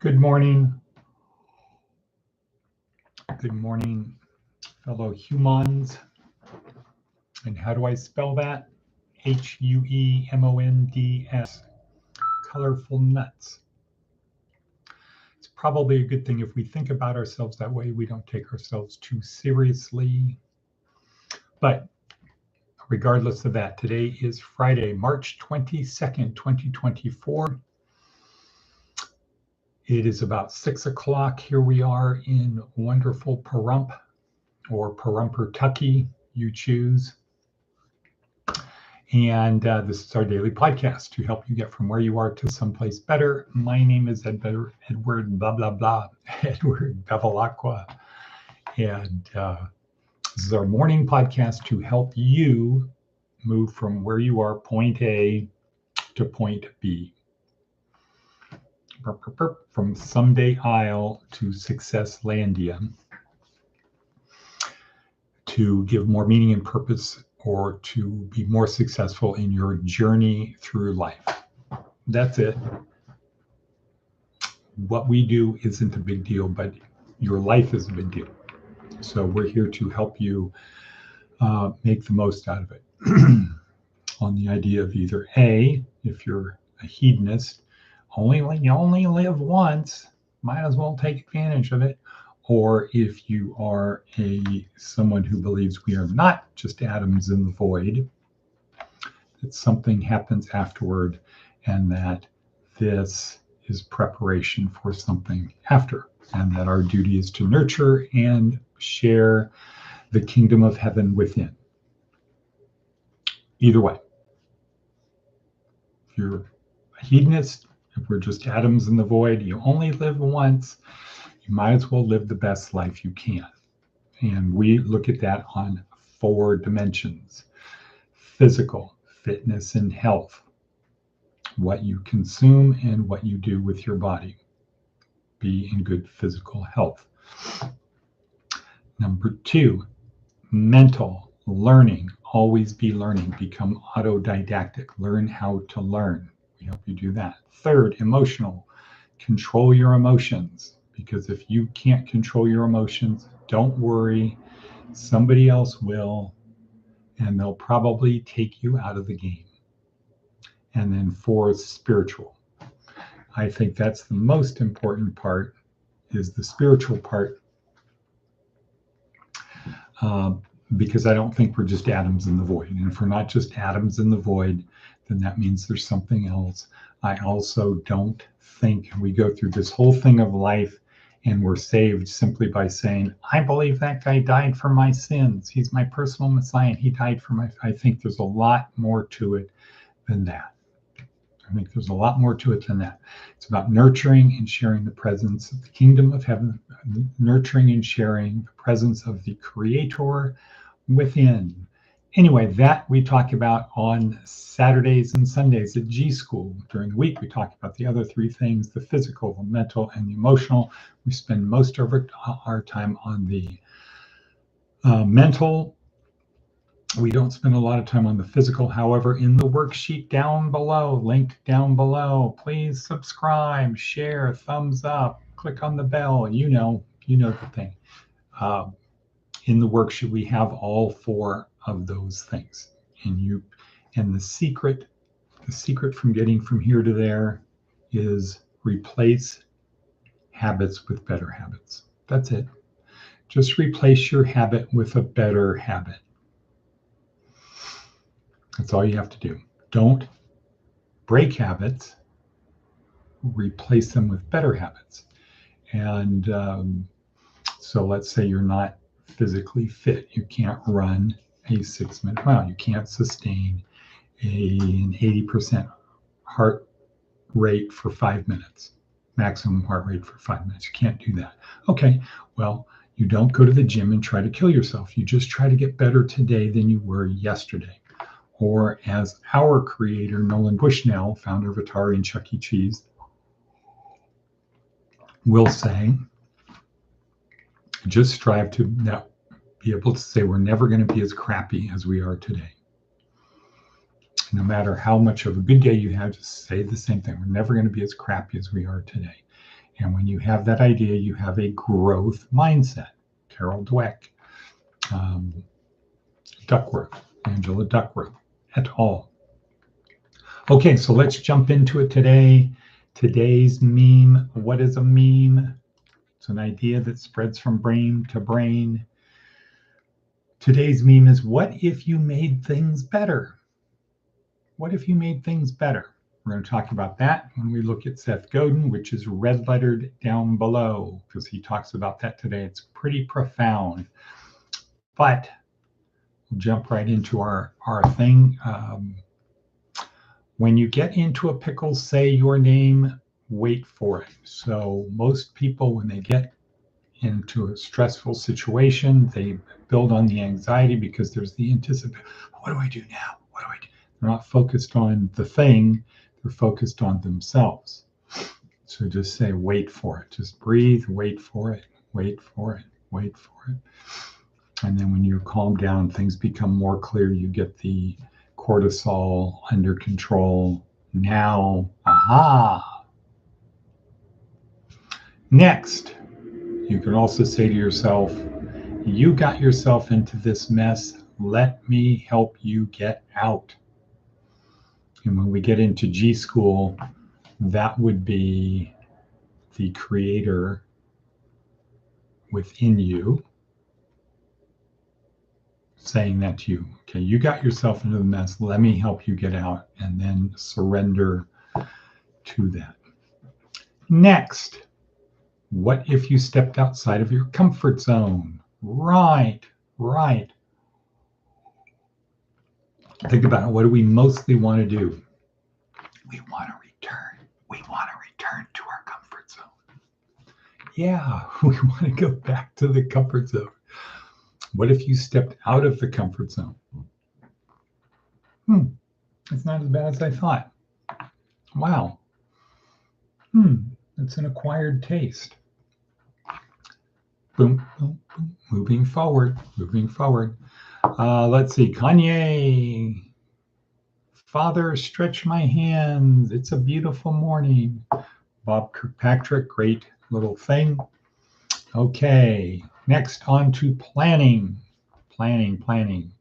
Good morning. Good morning, fellow humans. And how do I spell that? Huemonds. Colorful nuts. It's probably a good thing if we think about ourselves that way, we don't take ourselves too seriously. But regardless of that, today is Friday, March 22nd, 2024. It is about 6 o'clock. Here we are in wonderful Pahrump or Pahrumpertucky, you choose. And this is our daily podcast to help you get from where you are to someplace better. My name is Edward blah, blah, blah, Edward Bevilacqua. And this is our morning podcast to help you move from where you are, point A to point B. From Someday Isle to Success Landia, to give more meaning and purpose or to be more successful in your journey through life. That's it. What we do isn't a big deal, but your life is a big deal. So we're here to help you make the most out of it. On the idea of either A, if you're a hedonist, you only live once, might as well take advantage of it. Or if you are someone who believes we are not just atoms in the void, that something happens afterward, and that this is preparation for something after, and that our duty is to nurture and share the kingdom of heaven within. Either way, if you're a hedonist, if we're just atoms in the void, you only live once, you might as well live the best life you can. And we look at that on 4 dimensions: physical, fitness and health, what you consume and what you do with your body. Be in good physical health. Number 2, mental, learning, always be learning, become autodidactic, learn how to learn. We help you do that. 3rd, emotional, control your emotions. Because if you can't control your emotions, don't worry, somebody else will, and they'll probably take you out of the game. And then 4th, spiritual. I think that's the most important part, is the spiritual part, because I don't think we're just atoms in the void. And if we're not just atoms in the void, then that means there's something else. I also don't think we go through this whole thing of life and we're saved simply by saying, I believe that guy died for my sins. He's my personal Messiah. And he died for my... I think there's a lot more to it than that. It's about nurturing and sharing the presence of the kingdom of heaven, nurturing and sharing the presence of the Creator within. Anyway, that we talk about on Saturdays and Sundays at G School. During the week, we talk about the other 3 things: the physical, the mental, and the emotional. We spend most of our time on the mental. We don't spend a lot of time on the physical. However, in the worksheet down below, linked down below, please subscribe, share, thumbs up, click on the bell. You know the thing. In the worksheet, we have all 4 of those things. And the secret from getting from here to there is replace habits with better habits. That's it. Just replace your habit with a better habit. That's all you have to do. Don't break habits, replace them with better habits. And so let's say you're not physically fit. You can't run a 6-minute mile. You can't sustain an 80% heart rate for 5 minutes, maximum heart rate for 5 minutes. You can't do that. Okay, well, you don't go to the gym and try to kill yourself. You just try to get better today than you were yesterday. Or as our creator, Nolan Bushnell, founder of Atari and Chuck E. Cheese, will say, just strive to be able to say we're never going to be as crappy as we are today. No matter how much of a good day you have, just say the same thing. We're never going to be as crappy as we are today. And when you have that idea, you have a growth mindset. Carol Dweck, Duckworth, Angela Duckworth, et al. Okay, so let's jump into it today. Today's meme. What is a meme? It's an idea that spreads from brain to brain. Today's meme is, what if you made things better? What if you made things better? We're going to talk about that when we look at Seth Godin, which is red lettered down below, because he talks about that today. It's pretty profound. But we'll jump right into our thing. When you get into a pickle, say your name, wait for it. So most people, when they get into a stressful situation, they build on the anxiety because there's the anticipation. What do I do now? What do I do? They're not focused on the thing, they're focused on themselves. So just say, wait for it. Just breathe, wait for it, wait for it, wait for it. And then when you calm down, things become more clear. You get the cortisol under control. Now, aha. Next, you can also say to yourself, you got yourself into this mess. Let me help you get out. And when we get into G school, that would be the creator within you saying that to you. Okay, you got yourself into the mess. Let me help you get out, and then surrender to that. Next, what if you stepped outside of your comfort zone? Right. Think about it. What do we mostly want to do? We want to return. We want to return to our comfort zone. Yeah, we want to go back to the comfort zone. What if you stepped out of the comfort zone? It's not as bad as I thought. Wow. It's an acquired taste. Boom, boom, boom. Moving forward. Let's see. Kanye. Father, stretch my hands. It's a beautiful morning. Bob Kirkpatrick, great little thing. Okay, next on to planning. Planning.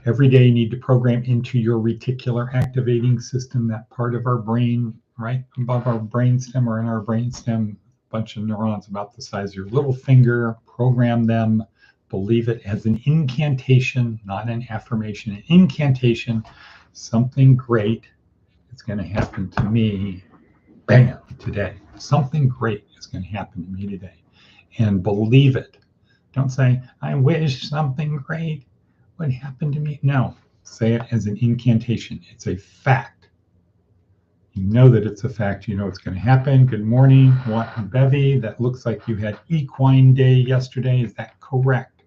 Every day you need to program into your reticular activating system, that part of our brain, right above our brainstem or in our brainstem, a bunch of neurons about the size of your little finger. Program them. Believe it as an incantation, not an affirmation. An incantation. Something great is going to happen to me. Bam, today. Something great is going to happen to me today. And believe it. Don't say, I wish something great would happen to me. No, say it as an incantation. It's a fact. You know that it's a fact. You know it's going to happen. Good morning, Bevy. That looks like you had equine day yesterday. Is that correct?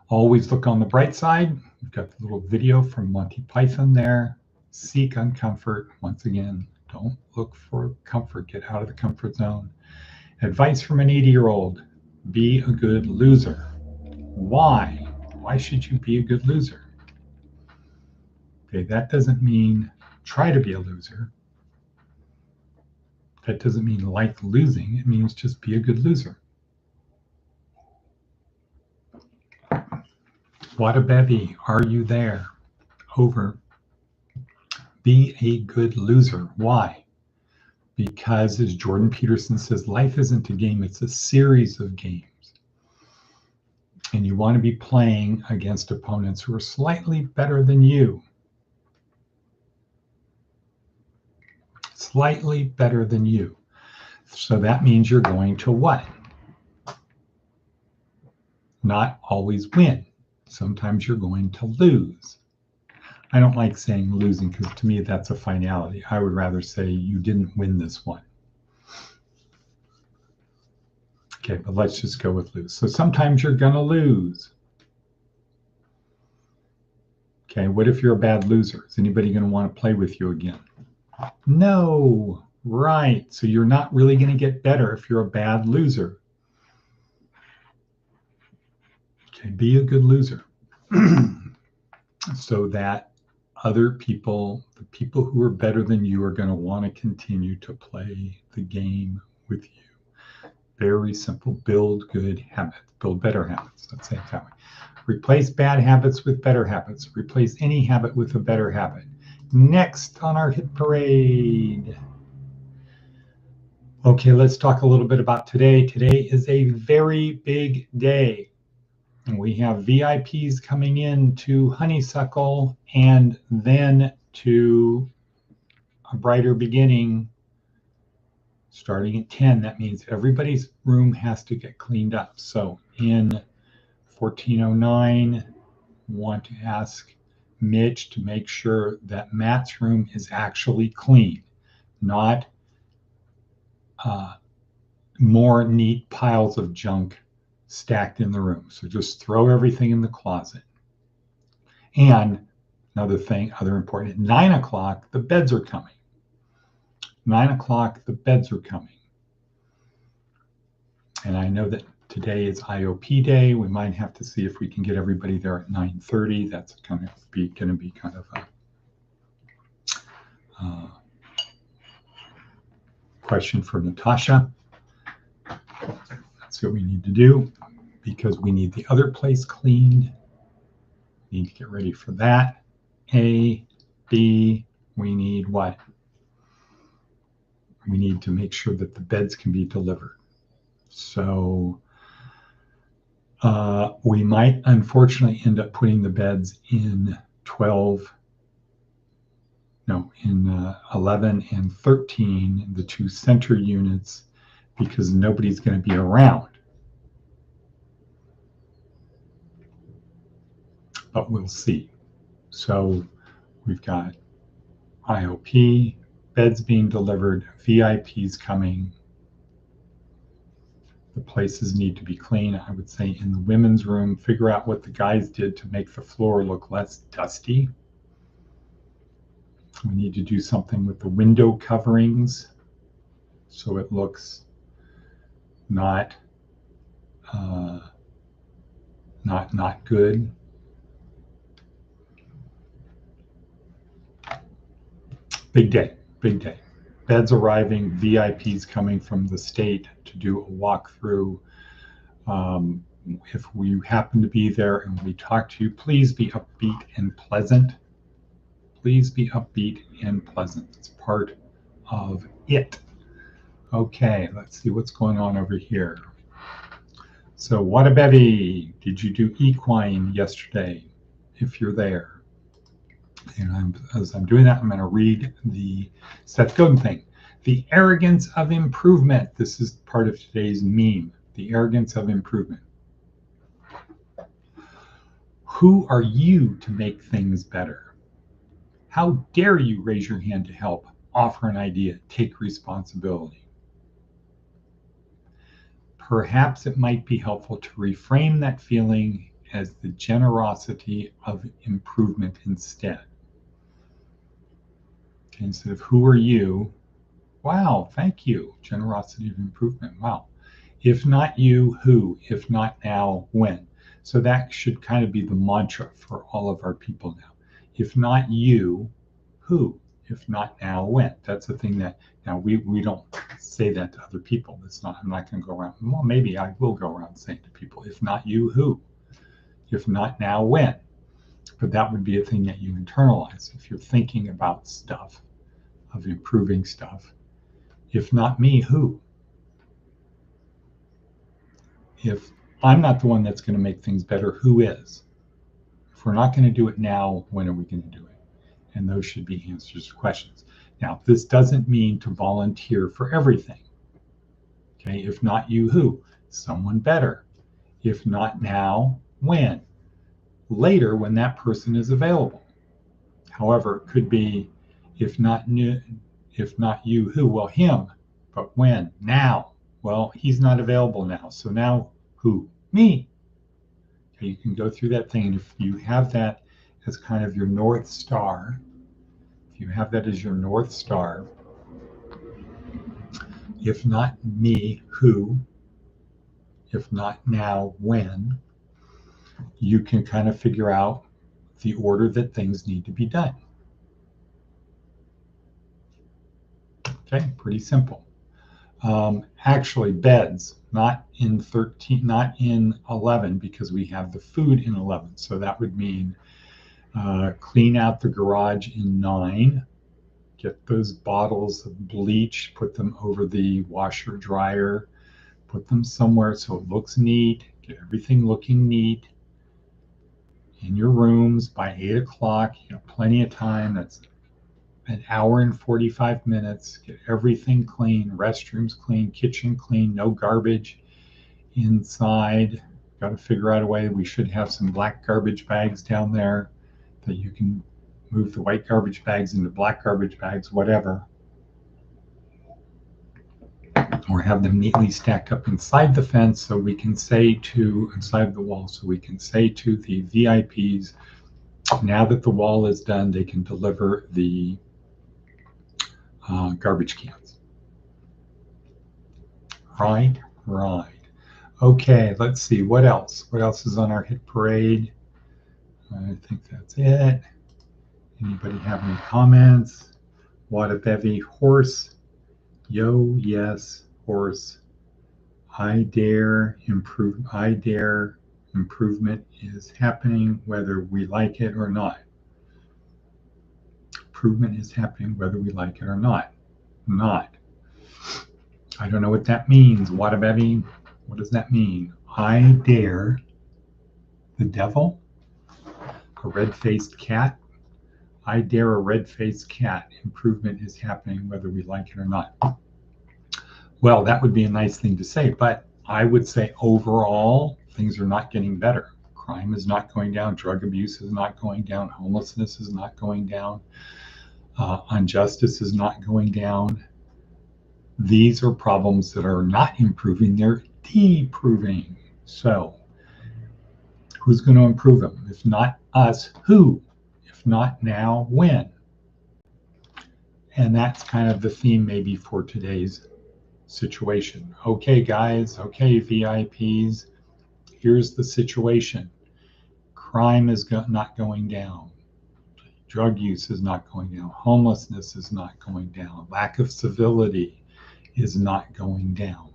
Always look on the bright side. We've got the little video from Monty Python there. Seek uncomfort. Once again, don't look for comfort. Get out of the comfort zone. Advice from an 80-year-old. Be a good loser. Why? Why should you be a good loser? Okay, that doesn't mean try to be a loser. That doesn't mean like losing. It means just be a good loser. What a bevy. Are you there? Over. Be a good loser. Why? Because, as Jordan Peterson says, life isn't a game, it's a series of games. And you want to be playing against opponents who are slightly better than you. Slightly better than you. So that means you're going to what? Not always win. Sometimes you're going to lose. I don't like saying losing because to me that's a finality. I would rather say you didn't win this one. Okay, but let's just go with lose. So sometimes you're going to lose. Okay, what if you're a bad loser? Is anybody going to want to play with you again? No, right. So you're not really going to get better if you're a bad loser. Okay, be a good loser. So that other people, the people who are better than you, are going to want to continue to play the game with you. Very simple. Build good habits. Build better habits. Let's say it that way. Replace bad habits with better habits. Replace any habit with a better habit. Next on our hit parade. Okay, let's talk a little bit about today. Today is a very big day. And we have VIPs coming in to Honeysuckle and then to A Brighter Beginning starting at 10. That means everybody's room has to get cleaned up. So in 1409, want to ask Mitch to make sure that Matt's room is actually clean, not more neat piles of junk stacked in the room. So just throw everything in the closet. And another thing, other important, at 9 o'clock, the beds are coming. 9 o'clock, the beds are coming. And I know that today is IOP day. We might have to see if we can get everybody there at 9:30. That's going to be kind of a question for Natasha. That's what we need to do because we need the other place cleaned. We need to get ready for that. A, B, we need what? We need to make sure that the beds can be delivered. So we might unfortunately end up putting the beds in 11 and 13, the two center units, because nobody's going to be around. But we'll see. So we've got IOP, beds being delivered, VIPs coming. The places need to be clean. I would say in the women's room, figure out what the guys did to make the floor look less dusty. We need to do something with the window coverings so it looks not good. Big day, big day. Beds arriving, VIPs coming from the state to do a walkthrough. If we happen to be there and we talk to you, please be upbeat and pleasant. Please be upbeat and pleasant. It's part of it. Okay, let's see what's going on over here. So what a bevy. Did you do equine yesterday? If you're there. And as I'm doing that, I'm going to read the Seth Godin thing. The arrogance of improvement. This is part of today's meme. The arrogance of improvement. Who are you to make things better? How dare you raise your hand to help, offer an idea, take responsibility? Perhaps it might be helpful to reframe that feeling as the generosity of improvement instead. Okay, instead of who are you? Wow, thank you. Generosity of improvement. Wow. If not you, who? If not now, when? So that should kind of be the mantra for all of our people now. If not you, who? If not now, when? That's the thing that now we don't say that to other people. That's not, I'm not going to go around. Well, maybe I will go around saying to people, if not you, who? If not now, when? But that would be a thing that you internalize if you're thinking about stuff, of improving stuff. If not me, who? If I'm not the one that's going to make things better, who is? If we're not going to do it now, when are we going to do it? And those should be answers to questions. Now, this doesn't mean to volunteer for everything. Okay, if not you, who? Someone better. If not now, when? Later, when that person is available. However, it could be, if not you, who? Well, him. But when? Now. Well, he's not available now. So now, who? Me. Okay, you can go through that thing, and if you have that as kind of your North Star, if not me, who? If not now, when? You can kind of figure out the order that things need to be done. Okay, pretty simple. Actually, beds, not in 13, not in 11, because we have the food in 11. So that would mean clean out the garage in 9. Get those bottles of bleach, put them over the washer dryer, put them somewhere so it looks neat. Get everything looking neat in your rooms by 8 o'clock. You have plenty of time. That's an hour and 45 minutes. Get everything clean, restrooms clean, kitchen clean, no garbage inside. Got to figure out a way. We should have some black garbage bags down there that you can move the white garbage bags into black garbage bags, whatever. Or have them neatly stacked up inside the fence so we can say to, inside the wall, so we can say to the VIPs, now that the wall is done, they can deliver the garbage cans. Right? Okay, let's see. What else? What else is on our hit parade? I think that's it. Anybody have any comments? What a bevy. Horse. Yo, yes, horse. I dare improve. I dare improvement is happening whether we like it or not. Improvement is happening whether we like it or not. Not. I don't know what that means. What a bevy. What does that mean? I dare the devil, a red-faced cat. I dare a red-faced cat. Improvement is happening whether we like it or not. Well, that would be a nice thing to say, but I would say overall, things are not getting better. Crime is not going down. Drug abuse is not going down. Homelessness is not going down. Injustice is not going down. These are problems that are not improving. They're deproving. So who's going to improve them? If not us, who? If not now, when? And that's kind of the theme maybe for today's situation. Okay, guys. Okay, VIPs. Here's the situation. Crime is not going down. Drug use is not going down. Homelessness is not going down. Lack of civility is not going down.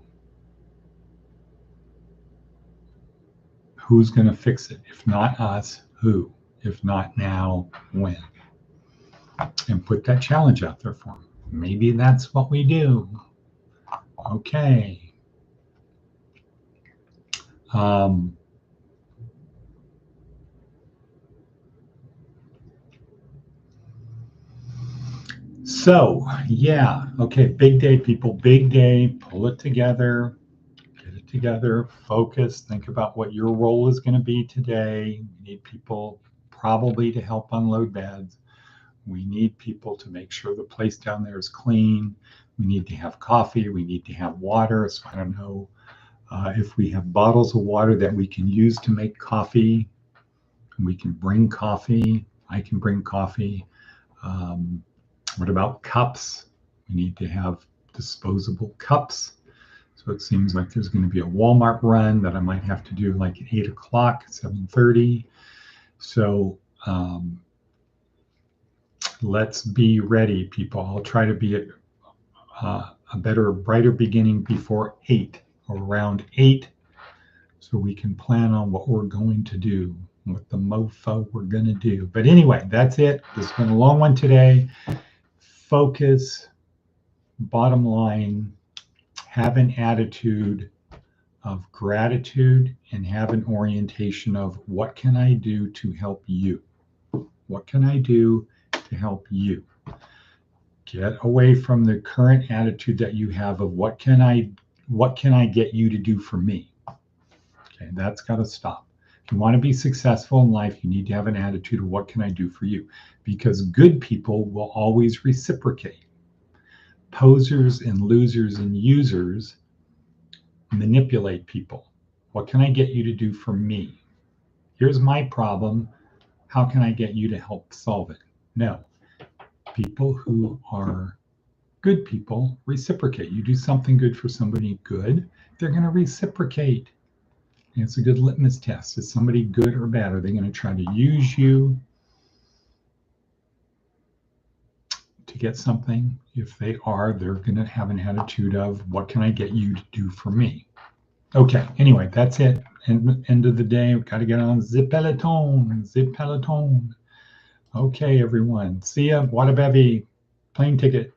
Who's going to fix it? If not us, who? If not now, when? And put that challenge out there for them. Maybe that's what we do. Okay. So, yeah. Okay, big day, people. Big day. Pull it together. Get it together. Focus. Think about what your role is going to be today. We need people probably to help unload beds. We need people to make sure the place down there is clean. We need to have coffee. We need to have water. So I don't know if we have bottles of water that we can use to make coffee. We can bring coffee. I can bring coffee. What about cups? We need to have disposable cups. So it seems like there's going to be a Walmart run that I might have to do like at 8 o'clock, 7:30. So let's be ready, people. I'll try to be at a better, brighter beginning before 8 or around 8 so we can plan on what we're going to do, what the mofo we're going to do. But anyway, that's it. This has been a long one today. Focus, bottom line, have an attitude of gratitude and have an orientation of what can I do to help you? What can I do to help you? Get away from the current attitude that you have of what can I get you to do for me? Okay, that's got to stop. If you want to be successful in life, you need to have an attitude of what can I do for you? Because good people will always reciprocate. Posers and losers and users manipulate people. What can I get you to do for me? Here's my problem. How can I get you to help solve it? No. People who are good people reciprocate. You do something good for somebody good, they're going to reciprocate. And it's a good litmus test. Is somebody good or bad? Are they going to try to use you to get something. If they are, they're going to have an attitude of, what can I get you to do for me? Okay, anyway, that's it. End of the day, we've got to get on Zip Peloton, Zip Peloton. Okay, everyone. See ya. Water bevy. Plane ticket.